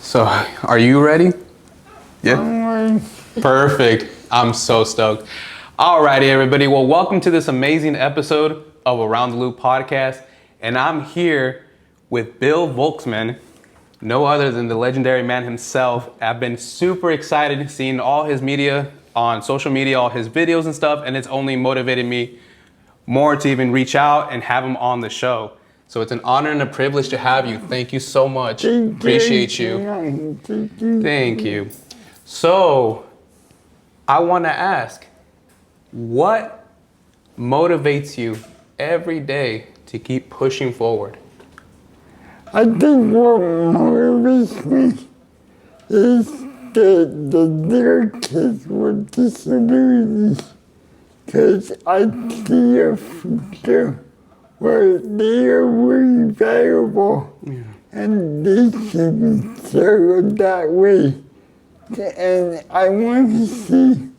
So, are you ready? Yeah. Perfect. I'm so stoked. Alrighty, everybody. Well, welcome to this amazing episode of Around the Loop podcast. And I'm here with Bill Volkman, no other than the legendary man himself. I've been super excited seeing all his media on social media, all his videos and stuff, and it's only motivated me more to even reach out and have him on the show. So it's an honor and a privilege to have you. Thank you so much. Appreciate you. Thank you. So I want to ask, what motivates you every day to keep pushing forward? I think what motivates me is the little kids with disabilities, because I see a future where they are really valuable, and they should be served that way. And I want to see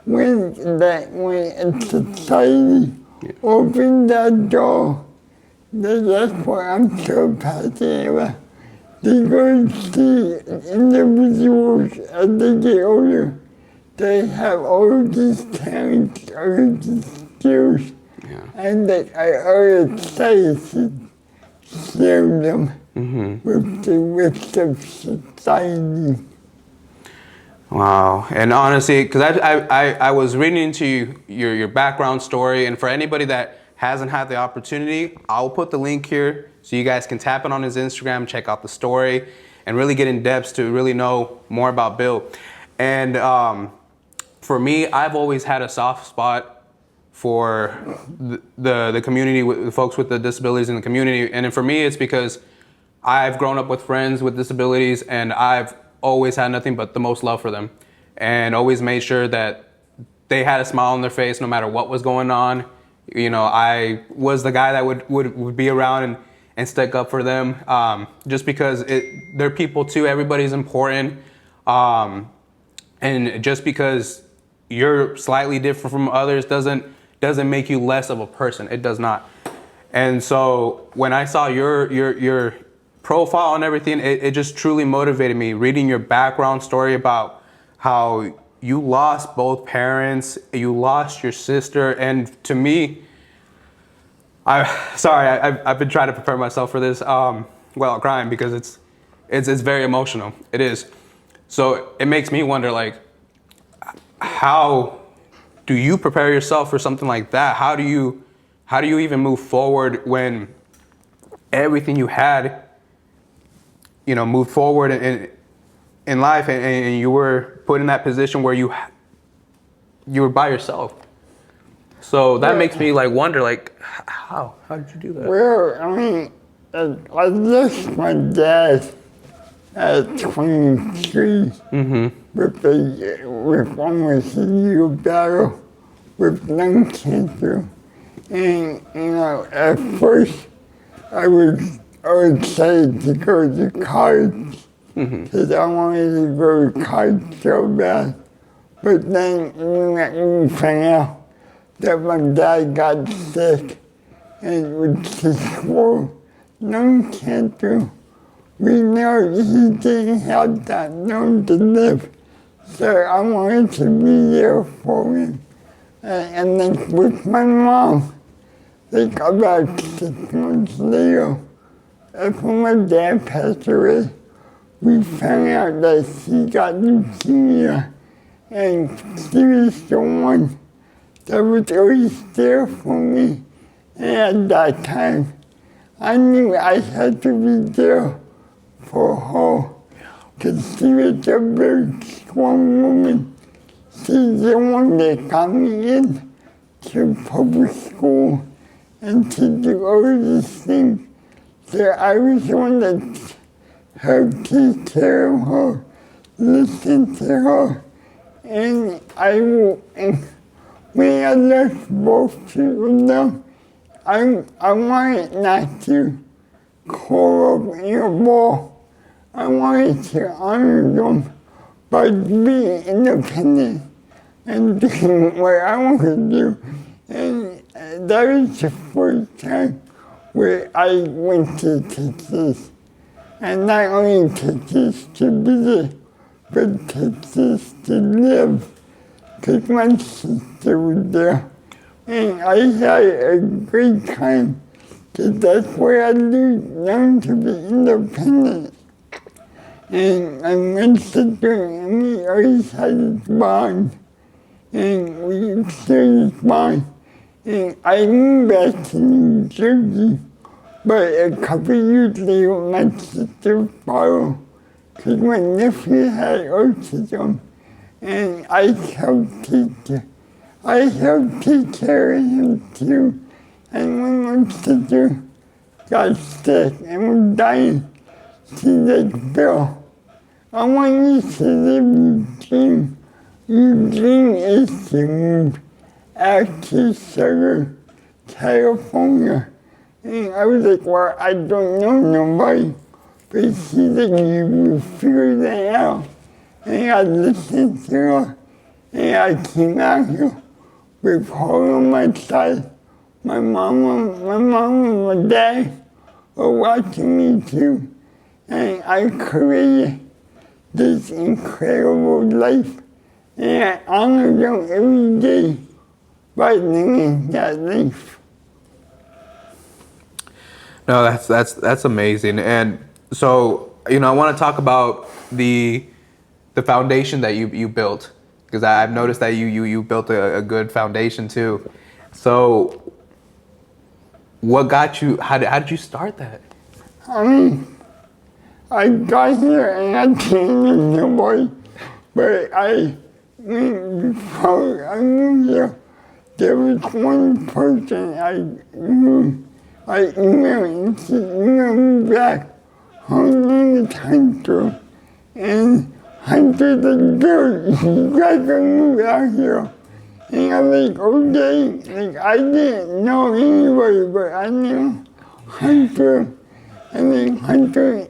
when a society opens that door. That's what I'm so passionate about. They're going to see individuals as they get older. They have all these talents, all these skills, and that I excited to share them with the society. Wow. And honestly, because I was reading into your background story, and for anybody that hasn't had the opportunity, I'll put the link here so you guys can tap it on his Instagram, check out the story, and really get in depth to really know more about Bill. And for me, I've always had a soft spot for the community, with folks with the disabilities in the community. And for me, it's because I've grown up with friends with disabilities, and I've always had nothing but the most love for them, and always made sure that they had a smile on their face no matter what was going on. You know, I was the guy that would be around and stick up for them, just because they're people too. Everybody's important. And just because you're slightly different from others doesn't make you less of a person. It does not. And so when I saw your profile and everything, it just truly motivated me. Reading your background story about how you lost both parents, you lost your sister, and to me, I've been trying to prepare myself for this without crying, because it's very emotional. It is. So it makes me wonder, like, how do you prepare yourself for something like that? How do you even move forward when everything you had, moved forward in life, and you were put in that position where you were by yourself? So that makes me wonder, how did you do that? Well, I mean, I lost my dad at 23 with almost a year battle with lung cancer. And, at first I was excited to go to college, because I wanted to go to college so bad. But then we found out that my dad got sick, and it was his lung cancer. We know he didn't have that long to live, so I wanted to be there for him. And then with my mom, about 6 months later, after my dad passed away, we found out that he got leukemia, and she was the one that was always there for me. And at that time, I knew I had to be there for her, because she was a very strong woman. She's the one that got me in to public school and to do all these things. So I was the one that helped take care of her, listen to her, and when I left both people down, I wanted not to call up in a ball. I wanted to honor them by being independent and doing what I want to do. And that was the first time where I went to Texas And not only Texas to visit, but Texas to live. Because my sister was there. And I had a great time. Because that's where I learned to be independent. And my sister and me always had this bond. And we still this bond. And I moved back to New Jersey. But a couple years later, my sister followed. Because my nephew had autism. And I helped take care of him too. And when my sister got sick and was dying, she said, Bill, I want you to live your dream. Your dream is to move out to Southern California. And I was like, well, I don't know nobody. But she said, you will figure that out. And I listened to her. And I came out here with her on my side. My mom and my dad were watching me too. And I created this incredible life. And I honor them every day by living that life. No, that's amazing. And so, I want to talk about the foundation that you built, because I've noticed that you built a good foundation too. So what got you, how did you start that? I got here and I didn't know nobody, but before I moved here, there was one person I knew. I emailed and she emailed me back. Her name is Hunter. And Hunter the girl, you guys can move out here. And I'm like, okay, I didn't know anybody, but I knew Hunter. And then Hunter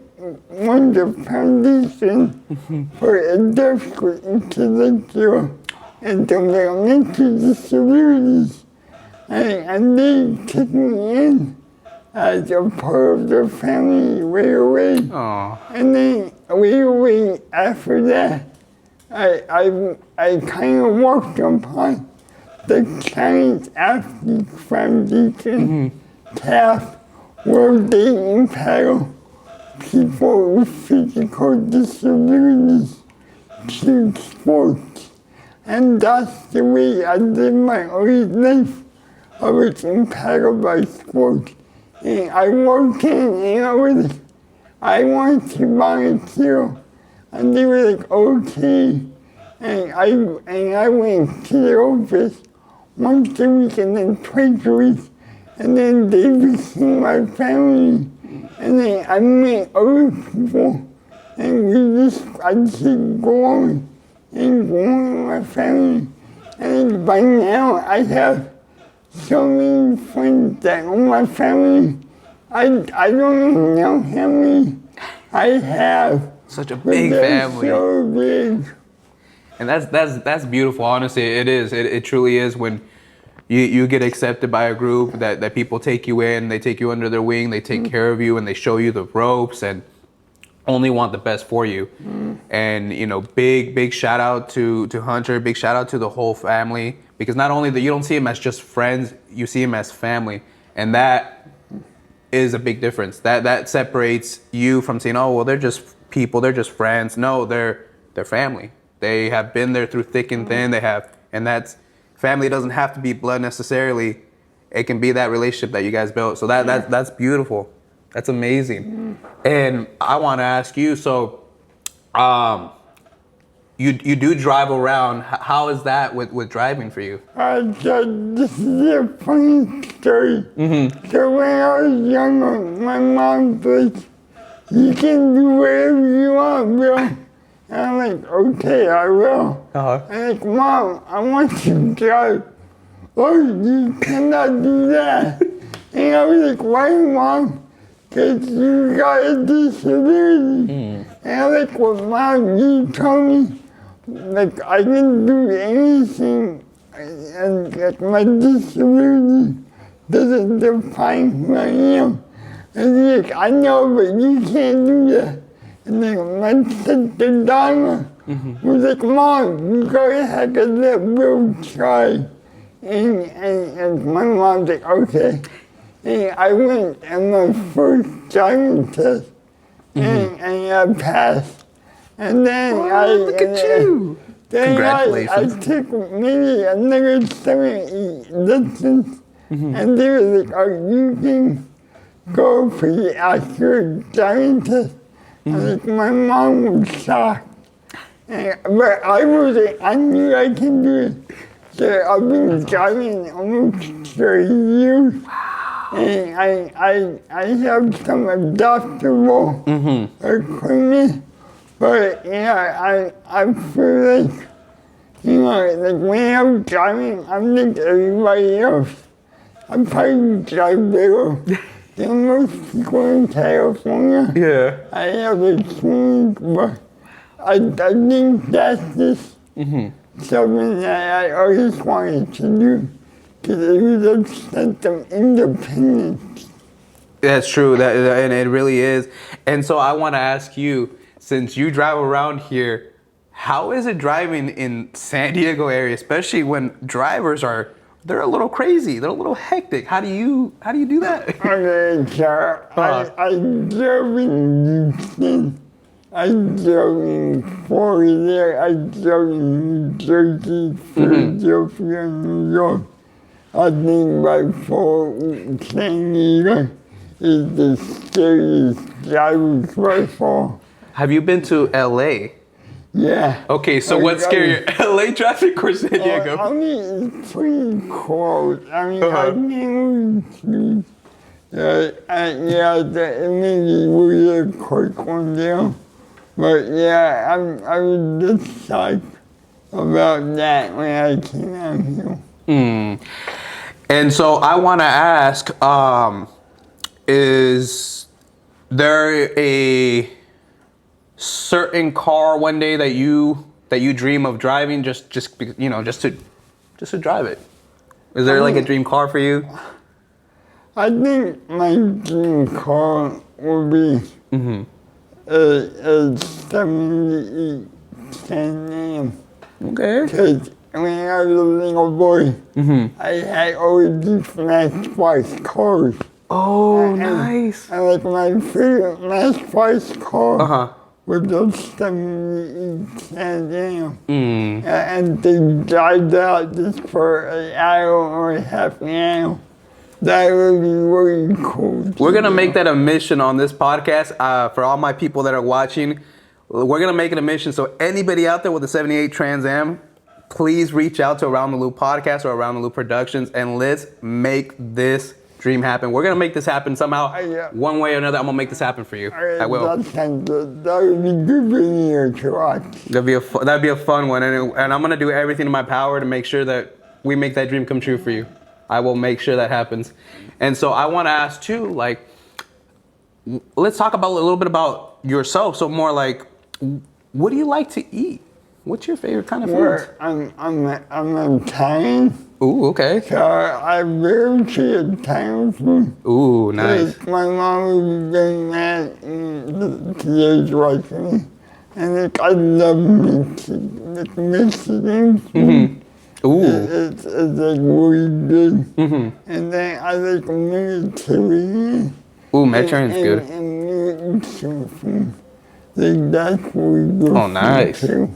won the foundation for adult intellectual and developmental disabilities. And they took me in as a part of the family right away. Aww. And then right away after that, I kind of worked upon the Science Athlete Foundation path where they empower people with physical disabilities to sports. And that's the way I lived my own life. I was empowered by sports. And I worked in and I wanted to volunteer. And they were like, okay. And I went to the office once a week and then twice a week. And then they became my family. And then I met other people. And I just going and going with my family. And by now I have so many friends that are my family. I don't even know how many I have. Such a big family. So big. And that's beautiful. Honestly, it is. It truly is when you get accepted by a group that people take you in, they take you under their wing, they take care of you, and they show you the ropes and only want the best for you. And big shout out to Hunter, big shout out to the whole family, because not only that you don't see him as just friends, you see him as family, and that is a big difference. That separates you from saying, oh well, they're just people, they're just friends. No, they're family. They have been there through thick and thin. And that's family. Doesn't have to be blood necessarily. It can be that relationship that you guys built. So that's beautiful. That's amazing. And I want to ask you, so you do drive around. How is that with driving for you? This is a funny story. So when I was younger, my mom was like, you can do whatever you want, Bill. And I'm like, okay, I will. I'm like, Mom, I want to drive. Oh, you cannot do that. And I was like, why, Mom? Because you got a disability. And I'm like, well, Mom, you told me, like, I can do anything. And like, my disability doesn't define who I am. And he's like, I know, but you can't do that. And then my sister Donna was like, Mom, you go ahead and let Bill try. And my mom's like, okay. And I went on my first driving test, and I passed. And then look at you. Then Congratulations. I took maybe another 7, 8 lessons, and they were like, oh, you can go for the actual driving test. And like, my mom was shocked. But I was like, I knew I can do it. So I've been driving almost 30 years. And I have some adaptable equipment. But I feel like, like when I'm driving, I'm like everybody else. I probably drive better than most people in California. Yeah. I have a change, but I think that's just something that I always wanted to do. Because it was a sense of independence. That's true. And it really is. And so I want to ask you, since you drive around here, how is it driving in San Diego area, especially when drivers they're a little crazy, they're a little hectic. How do you do that? Okay, so I drove in Houston, I drove in Florida, I drove in New Jersey, Philadelphia, New York. I think by San Diego is the scariest drivers by far. Have you been to LA? Yeah. Okay, so what's scarier, LA traffic or San Diego? I mean, it's pretty close. I mean, I can't really it may be weird, quick one down. But yeah, I was just shocked about that when I came out here. And so I want to ask, is there a certain car one day that you dream of driving just to drive it? Is there like a dream car for you? I think my dream car would be a 78 Can Am. Okay. Because when I was a little boy, I had all these Matchbox cars. Oh, nice. And like my favorite Matchbox car was a 78 Can Am. And they drive out just for an hour or half an hour. That would be really cool. We're going to make that a mission on this podcast for all my people that are watching. We're going to make it a mission. So anybody out there with a 78 Trans Am, please reach out to Around the Loop Podcast or Around the Loop Productions, and let's make this dream happen. We're going to make this happen somehow. One way or another, I'm going to make this happen for you. I will. That would be good video to watch. That'd be a fun one. And I'm going to do everything in my power to make sure that we make that dream come true for you. I will make sure that happens. And so I want to ask too, like, let's talk about a little bit about yourself. So more like, what do you like to eat? What's your favorite kind of food? I'm Italian. Ooh, okay. So I very see Italian food. Ooh, nice. My mom was doing that today's right for me. And I love Mexican food. Ooh. It's like really good. And then I like Mediterranean. Ooh, Mediterranean's good. And food. Like that's really good. Oh, nice. Too.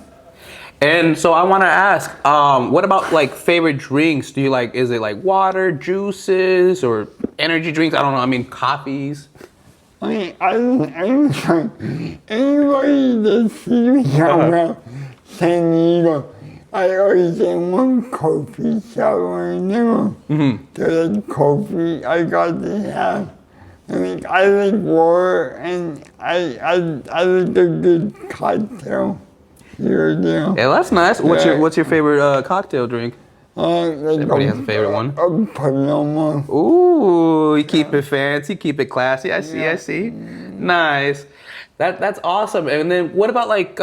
And so I want to ask, what about like favorite drinks? Do you like, is it like water, juices, or energy drinks? I don't know. I mean, coffees. I mean, I'm sorry. Anybody that sees me around San Diego, I always get one coffee shop or another. So that coffee I got to have. I mean, I like water and I like a good cocktail. Here, yeah, that's nice. What's your favorite cocktail drink? Everybody has a favorite one. A Paloma. Ooh, you keep it fancy, keep it classy. I see. Nice. That's awesome. And then what about like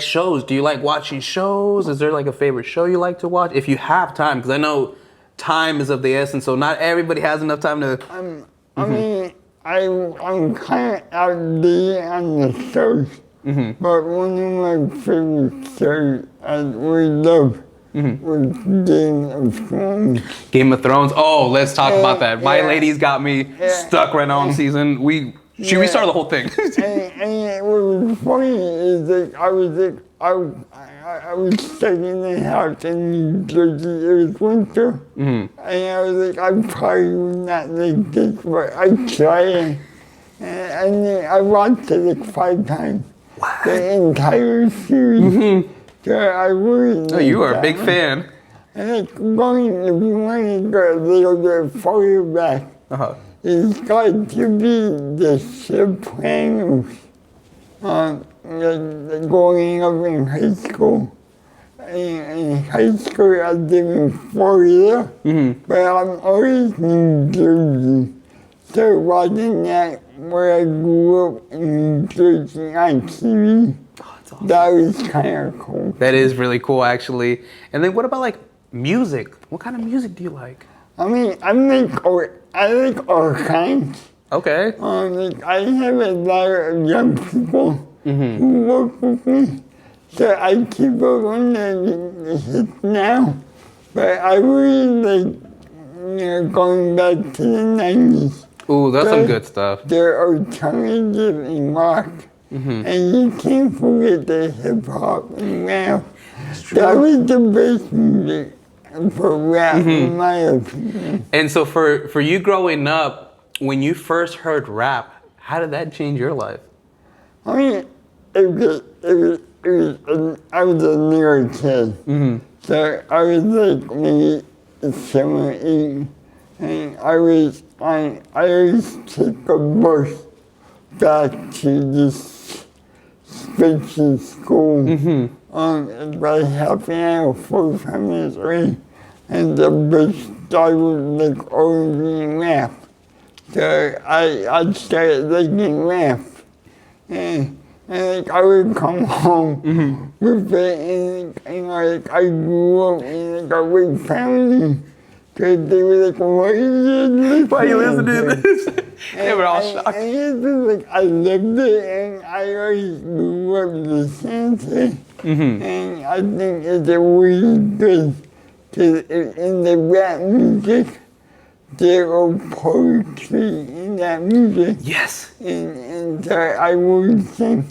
shows? Do you like watching shows? Is there like a favorite show you like to watch? If you have time, because I know time is of the essence, so not everybody has enough time to I mean, I'm kind of outdated on the shows, but one of my favorite shows I really love was Game of Thrones. Game of Thrones. Oh, let's talk about that. My Yeah. ladies got me stuck right now on season. She restarted the whole thing. And what was funny is that I was stuck in the house in New Jersey. It was winter, and I was like, I probably would not like this, but I tried, and then I watched it like 5 times. What? The entire series. So I really. Oh, you are a big fan. And it's going, if you want to go a little bit further back, it's got to be the Sopranos. Growing up in high school. In high school, I lived in Florida, but I'm always in New Jersey. So it wasn't that where I grew up in New Jersey on TV. Awesome. That was kind of cool. That is really cool, actually. And then what about like music? What kind of music do you like? I mean, I like all kinds. Okay. Like I have a lot of young people who work with me, so I keep up on the hits now. But I really like, going back to the 90s. Ooh, that's some good stuff. They're alternative and rock. And you can't forget the hip hop and rap. That was the best music for rap, in my opinion. And so for you growing up, when you first heard rap, how did that change your life? I mean, I was a little kid. So I was like maybe 7 or 8. And I always take a bus back to this special school. About half an hour, 45 minutes away. And the bus started like ordering rap. So I started liking rap. And like I would come home with it, and like I grew up in like a big family. Cause they were like, why are you listening to this? They were all shocked. And it's just like, I loved it, and I always grew up listening to it. And I think it's a really good, cause in the rap music, there are poetry in that music. Yes. And so I really think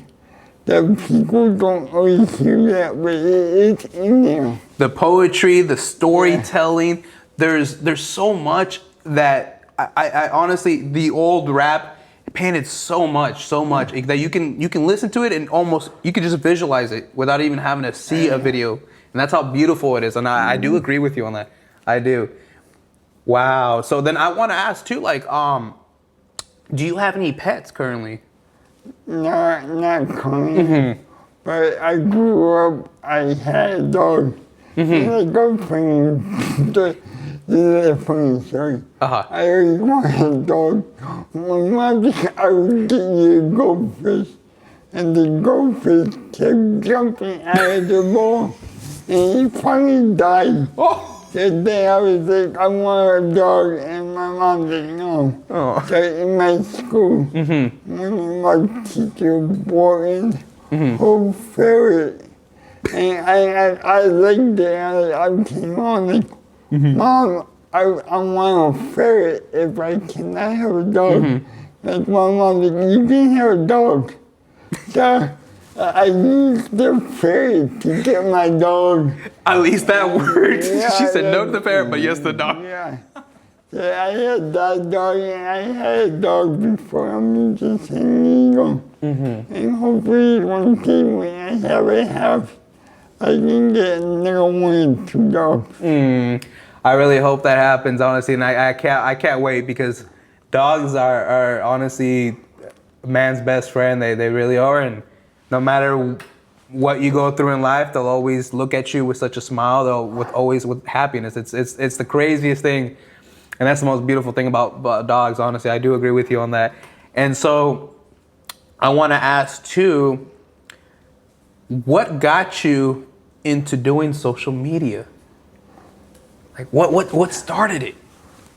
that people don't always hear that, but it's in there. The poetry, the storytelling, there's so much that I honestly, the old rap painted so much that you can listen to it and almost, you can just visualize it without even having to see a video. And that's how beautiful it is. And I do agree with you on that. I do. Wow. So then I want to ask too, like, do you have any pets currently? Not currently. But I grew up, I had a dog. And I go funny. This is a funny story. I always wanted a dog. My mom said I would get you a goldfish. And the goldfish kept jumping out of the bowl. And he finally died. That day I was like, I want a dog, and my mom said no. So in my school, one of my teachers brought in a whole ferret. And I liked it, and I came on like, Mom, I want a ferret if I cannot have a dog. Like my mom said, you can have a dog. So I used the ferret to get my dog. At least that worked. Yeah, She said no to the ferret, but yes to the dog. Yeah. So I had that dog, and I had a dog before. I'm just saying, and hopefully one day when I have a house, I can get another 1 or 2 dogs. I really hope that happens, honestly, and I can't wait, because dogs are honestly man's best friend. They really are, and no matter what you go through in life, they'll always look at you with such a smile, always with happiness. It's the craziest thing, and that's the most beautiful thing about dogs. Honestly, I do agree with you on that. And so I want to ask too, what got you into doing social media? Like what started it?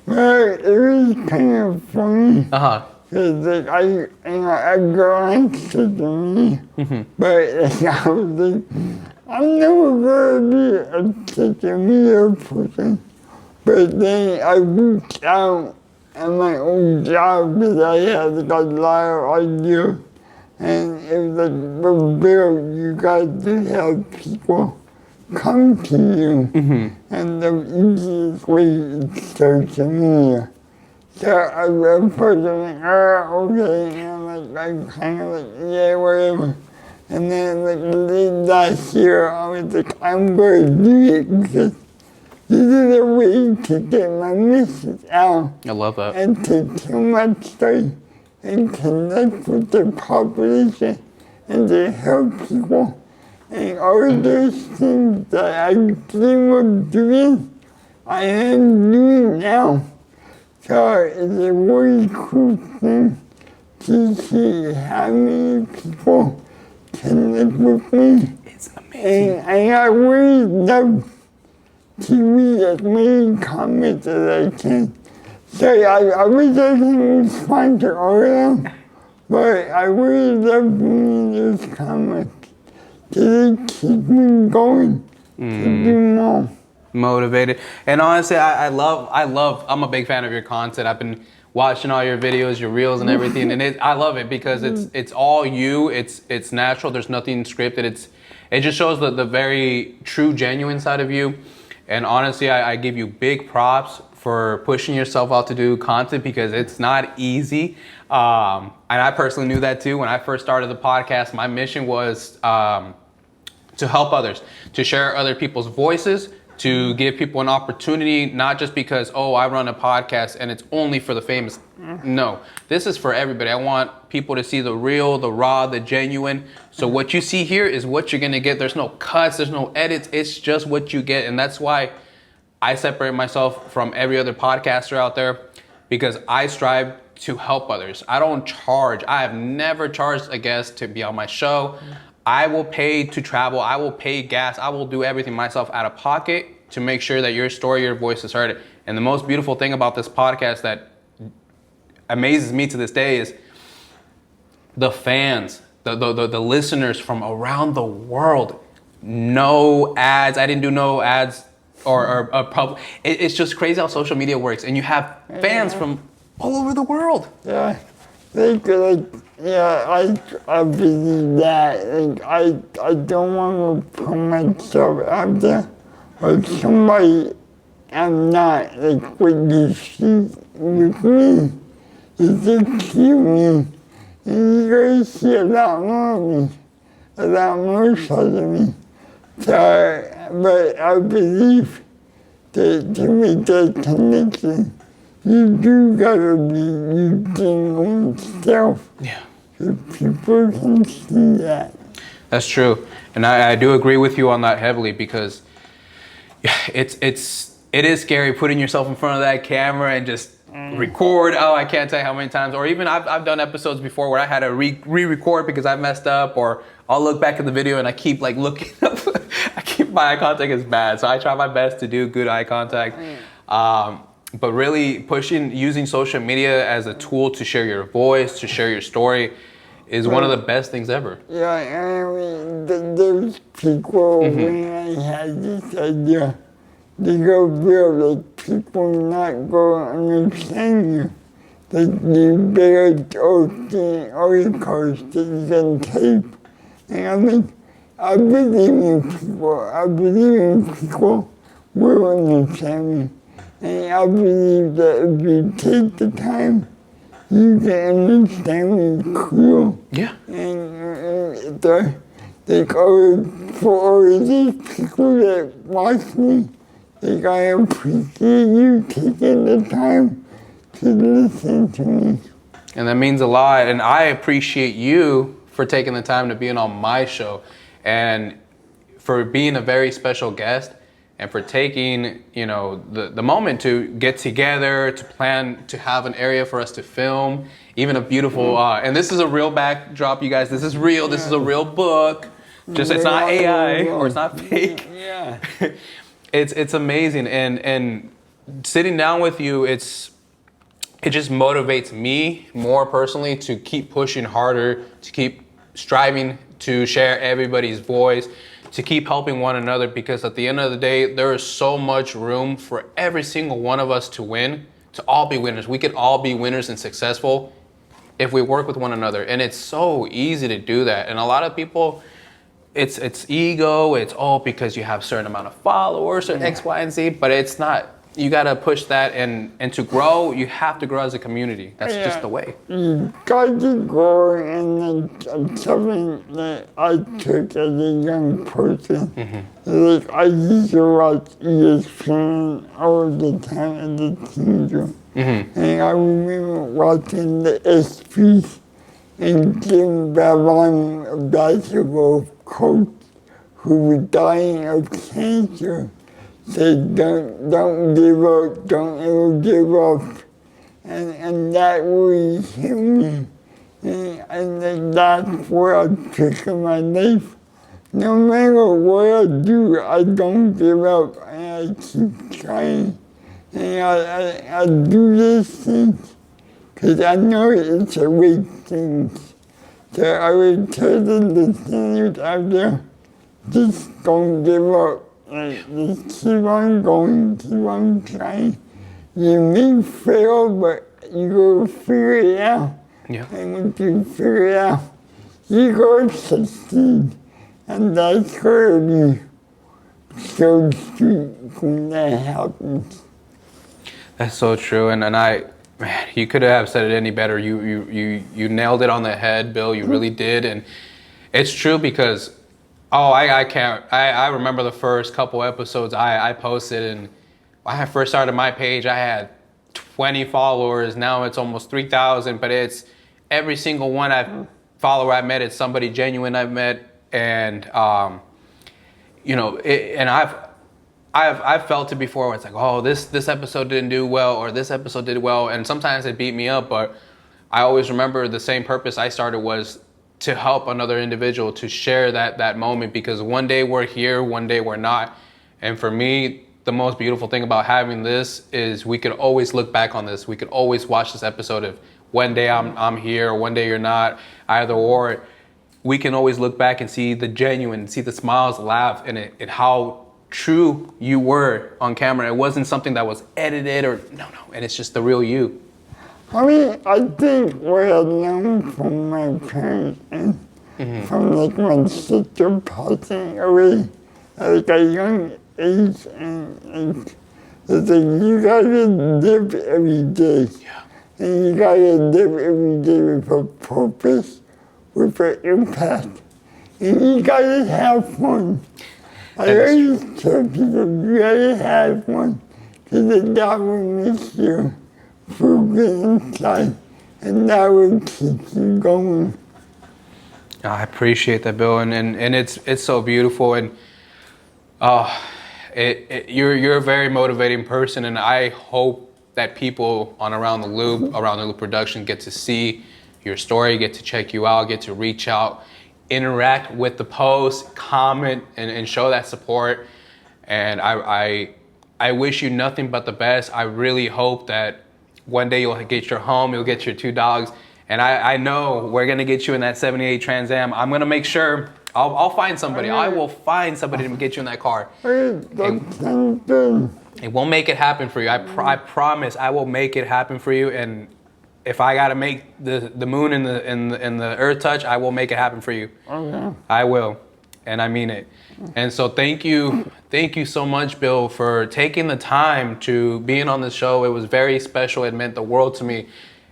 Well, it was kind of funny. Uh-huh. Cause like a girl answered to me, but like, I was like, I'm never gonna be a social media person. But then I reached out at my own job because I had like a lot of ideas, and it was like, well, Bill, you got to have people come to you, and the easiest way is social media. So I was first like, oh, okay, and I'm kind of like, yeah, whatever. And then like late last year, I was like, I'm going to do it because this is a way to get my message out. I love that. And to tell my story and connect with the population and to help people. And all those things that I dream of doing, I am doing now. So it's a really cool thing to see how many people connect with me. It's amazing. And I really love to read as many comments as I can. So I wish I can respond to all of them, but I really love reading those comments. They keep me going to do more. Motivated. And honestly, I'm a big fan of your content. I've been watching all your videos, your reels and everything, and I love it because it's all you. It's natural. There's nothing scripted. It just shows the very true, genuine side of you. And honestly, I give you big props for pushing yourself out to do content because it's not easy. And I personally knew that too. When I first started the podcast, my mission was to help others, to share other people's voices, to give people an opportunity, not just because, oh, I run a podcast and it's only for the famous. No, this is for everybody. I want people to see the real, the raw, the genuine. So what you see here is what you're gonna get. There's no cuts, there's no edits. It's just what you get. And that's why I separate myself from every other podcaster out there, because I strive to help others. I don't charge. I have never charged a guest to be on my show. I will pay to travel. I will pay gas. I will do everything myself out of pocket to make sure that your story, your voice is heard. And the most beautiful thing about this podcast that amazes me to this day is the fans, the listeners from around the world. No ads. I didn't do no ads or it's just crazy how social media works. And you have fans from all over the world. Yeah. I believe that. Like, I don't want to put myself out there, but somebody I'm not, like what you see with me, is just see me, and you're gonna see a lot more of me, a lot more side of me. So, but I believe that to make that connection, you do gotta be you genuine self. Yeah. So people can see that. That's true. And I do agree with you on that heavily, because it is scary putting yourself in front of that camera and just record. Oh, I can't tell you how many times. Or even I've done episodes before where I had to re-record because I messed up, or I'll look back at the video and I keep like looking up. My eye contact is bad. So I try my best to do good eye contact. But really using social media as a tool to share your voice, to share your story, is one of the best things ever. Yeah, I mean, there's people when I had this idea, they go, Bill, like people not going to understand you. Like you better open articles that you can tape. And I mean, I believe in people. I believe in people will understand me. And I believe that if you take the time, you can understand me clear. Yeah. And like for all these people that watch me, like I appreciate you taking the time to listen to me. And that means a lot. And I appreciate you for taking the time to be on my show, and for being a very special guest, and for taking, the moment to get together, to plan to have an area for us to film, even a beautiful, and this is a real backdrop, you guys. This is real. This is a real book. Just it's not AI or it's not fake. Yeah. It's amazing. And sitting down with you, it just motivates me more personally to keep pushing harder, to keep striving to share everybody's voice, to keep helping one another, because at the end of the day, there is so much room for every single one of us to win, to all be winners. We could all be winners and successful if we work with one another. And it's so easy to do that. And a lot of people, it's ego, it's because you have a certain amount of followers or X, Y, and Z, but it's not. You gotta push that, and to grow, you have to grow as a community. That's just the way. You got to grow, and it's something that I took as a young person. Like, I used to watch ESPN all the time as a teenager. And I remember watching the SPs and Jim Babylon, a basketball coach who was dying of cancer, said, don't give up, don't ever give up. And that really hit me. And that's what I took in my life. No matter what I do, I don't give up, and I keep trying. And I do these things because I know it's the right things. So I would tell the listeners out there, just don't give up. Like, just keep on going, keep on trying. You may fail, but you go figure it out. Yeah. And once you figure it out, you go succeed. And that's going to be so sweet when that happens. That's so true. And man, you could have said it any better. You nailed it on the head, Bill. You really did. And it's true because I remember the first couple episodes I posted, and when I first started my page, I had 20 followers. Now it's almost 3,000, but it's every single follower I met, it's somebody genuine I've met. And, and I've felt it before where it's like, oh, this episode didn't do well, or this episode did well. And sometimes it beat me up, but I always remember the same purpose I started was to help another individual, to share that moment, because one day we're here, one day we're not. And for me, the most beautiful thing about having this is we could always look back on this. We could always watch this episode of one day I'm here, one day you're not, either or. We can always look back and see the genuine, see the smiles, laugh, and how true you were on camera. It wasn't something that was edited no, and it's just the real you. I mean, I think what I learned from my parents and from like my sister passing away at like a young age, and it's like you gotta live every day. Yeah. And you gotta live every day with a purpose, with an impact, and you gotta have fun. I always tell people, you gotta have fun, because that will make you feel good inside, and that will keep you going. I appreciate that, Bill, and it's so beautiful, and you're a very motivating person, and I hope that people on Around the Loop production get to see your story, get to check you out, get to reach out, interact with the post, comment, and show that support. And I wish you nothing but the best. I really hope that one day you'll get your home, you'll get your 2 dogs, and I know we're gonna get you in that 78 Trans Am. I'm gonna make sure I'll find somebody. I will find somebody to get you in that car. And we'll make it happen for you. I promise I will make it happen for you. And if I gotta make the moon and the earth touch, I will make it happen for you. Okay. I will, and I mean it. And so thank you so much, Bill, for taking the time to being on the show. It was very special. It meant the world to me.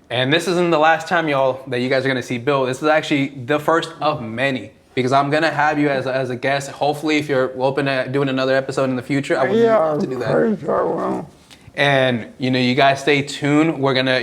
And this isn't the last time, y'all, that you guys are gonna see Bill. This is actually the first of many, because I'm gonna have you as a guest. Hopefully, if you're open to doing another episode in the future, I would love to do that. And you guys stay tuned. We're gonna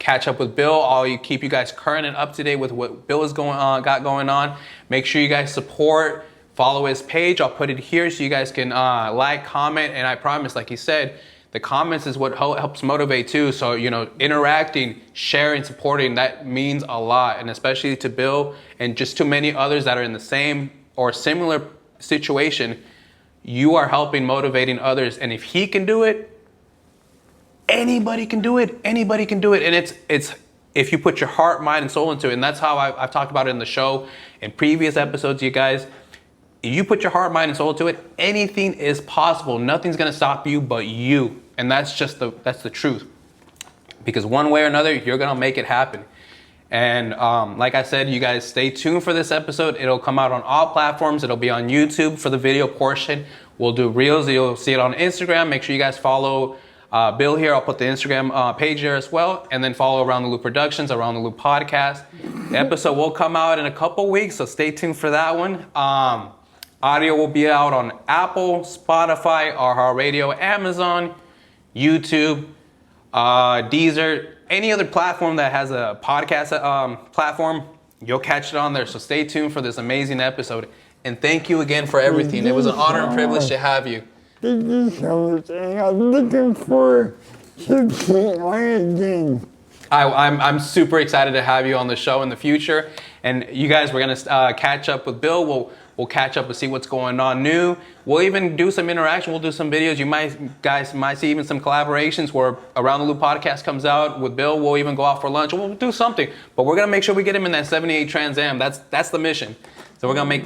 catch up with Bill. I'll keep you guys current and up to date with what Bill is got going on. Make sure you guys support, follow his page. I'll put it here so you guys can like, comment, and I promise, like he said, the comments is what helps motivate too. So interacting, sharing, supporting, that means a lot, and especially to Bill and just to many others that are in the same or similar situation. You are helping motivating others, and if he can do it, Anybody can do it. Anybody can do it. And it's if you put your heart, mind, and soul into it. And that's how I've talked about it in the show, in previous episodes, you guys. If you put your heart, mind, and soul to it, anything is possible. Nothing's gonna stop you but you. And that's the truth. Because one way or another, you're gonna make it happen. And like I said, you guys stay tuned for this episode. It'll come out on all platforms. It'll be on YouTube for the video portion. We'll do reels. You'll see it on Instagram. Make sure you guys follow Bill here. I'll put the Instagram page there as well. And then follow Around the Loop Productions, Around the Loop Podcast. The episode will come out in a couple weeks, so stay tuned for that one. Audio will be out on Apple, Spotify, iHeartRadio, Amazon, YouTube, Deezer, any other platform that has a podcast platform. You'll catch it on there. So stay tuned for this amazing episode. And thank you again for everything. It was an honor and privilege to have you. Thank you so much, and I'm looking forward to seeing you again. I'm super excited to have you on the show in the future. And you guys, we're gonna catch up with Bill. We'll catch up and see what's going on new. We'll even do some interaction. We'll do some videos. You guys might see even some collaborations where Around the Loop Podcast comes out with Bill. We'll even go out for lunch. We'll do something. But we're gonna make sure we get him in that 78 Trans Am. That's the mission. So we're gonna make that.